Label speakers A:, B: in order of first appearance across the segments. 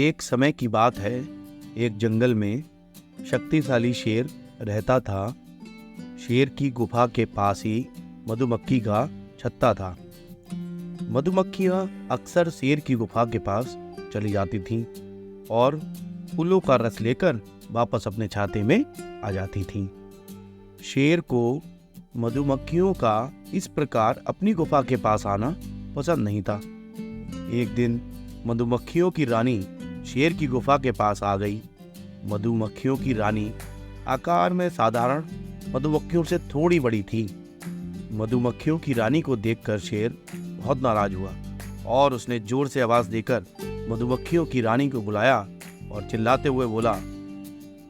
A: एक समय की बात है, एक जंगल में शक्तिशाली शेर रहता था। शेर की गुफा के पास ही मधुमक्खी का छत्ता था। मधुमक्खियाँ अक्सर शेर की गुफा के पास चली जाती थीं और फूलों का रस लेकर वापस अपने छाते में आ जाती थीं। शेर को मधुमक्खियों का इस प्रकार अपनी गुफा के पास आना पसंद नहीं था। एक दिन मधुमक्खियों की रानी शेर की गुफा के पास आ गई। मधुमक्खियों की रानी आकार में साधारण मधुमक्खियों से थोड़ी बड़ी थी। मधुमक्खियों की रानी को देखकर शेर बहुत नाराज हुआ और उसने जोर से आवाज देकर मधुमक्खियों की रानी को बुलाया और चिल्लाते हुए बोला,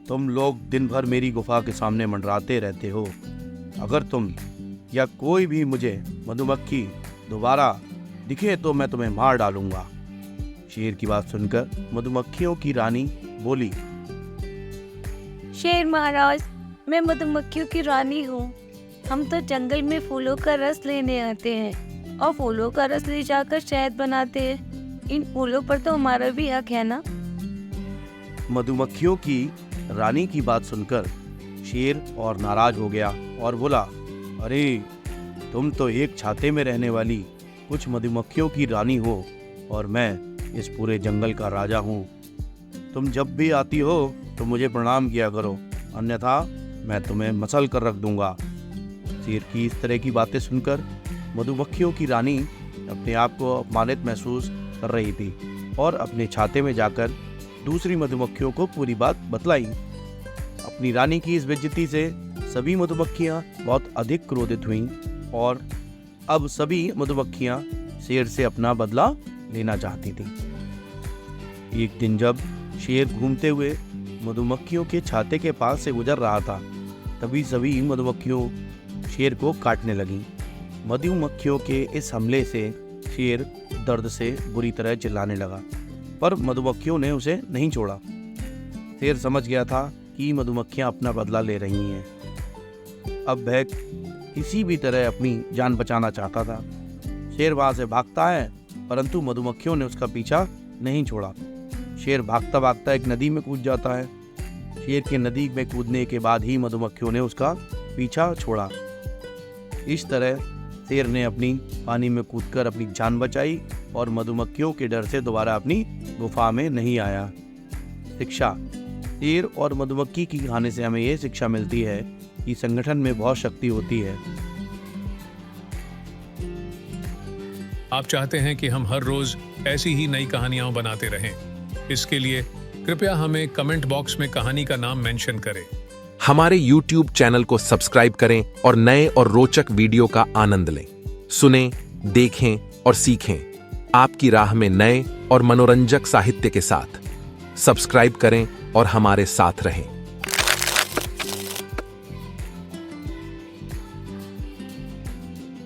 A: तुम लोग दिन भर मेरी गुफा के सामने मंडराते रहते हो। अगर तुम या कोई भी मुझे मधुमक्खी दोबारा दिखे तो मैं तुम्हें मार डालूंगा। शेर की बात सुनकर मधुमक्खियों की रानी बोली,
B: शेर महाराज, मैं मधुमक्खियों की रानी हूँ। हम तो जंगल में फूलों का रस लेने आते हैं और फूलों का रस ले जाकर शहद बनाते हैं। इन फूलों पर तो हमारा भी हक है ना।
A: मधुमक्खियों की रानी की बात सुनकर शेर और नाराज हो गया और बोला, अरे तुम तो एक छाते में रहने वाली कुछ मधुमक्खियों की रानी हो और मैं इस पूरे जंगल का राजा हूँ। तुम जब भी आती हो तो मुझे प्रणाम किया करो, अन्यथा मैं तुम्हें मसल कर रख दूंगा। शेर की इस तरह की बातें सुनकर मधुमक्खियों की रानी अपने आप को अपमानित महसूस कर रही थी और अपने छाते में जाकर दूसरी मधुमक्खियों को पूरी बात बतलाई। अपनी रानी की इस बेइज्जती से सभी मधुमक्खियाँ बहुत अधिक क्रोधित हुईं और अब सभी मधुमक्खियाँ शेर से अपना बदला लेना चाहती थीं। एक दिन जब शेर घूमते हुए मधुमक्खियों के छाते के पास से गुजर रहा था, तभी सभी मधुमक्खियों शेर को काटने लगीं। मधुमक्खियों के इस हमले से शेर दर्द से बुरी तरह चिल्लाने लगा, पर मधुमक्खियों ने उसे नहीं छोड़ा। शेर समझ गया था कि मधुमक्खियां अपना बदला ले रही हैं। अब वह किसी भी तरह अपनी जान बचाना चाहता था। शेर वहां से भागता है, परंतु मधुमक्खियों ने उसका पीछा नहीं छोड़ा। शेर भागता भागता एक नदी में कूद जाता है। शेर के नदी में कूदने के बाद ही मधुमक्खियों ने उसका पीछा छोड़ा। इस तरह शेर ने अपनी पानी में कूदकर अपनी जान बचाई और मधुमक्खियों के डर से दोबारा अपनी गुफा में नहीं आया। शिक्षा। शेर और मधुमक्खी की कहानी से हमें ये शिक्षा मिलती है कि संगठन में बहुत शक्ति होती है।
C: आप चाहते हैं कि हम हर रोज ऐसी ही नई कहानियां बनाते रहें। इसके लिए कृपया हमें कमेंट बॉक्स में कहानी का नाम मेंशन करें।
D: हमारे YouTube चैनल को सब्सक्राइब करें और नए और रोचक वीडियो का आनंद लें। सुनें, देखें और सीखें आपकी राह में नए और मनोरंजक साहित्य के साथ। सब्सक्राइब करें और हमारे साथ रहें।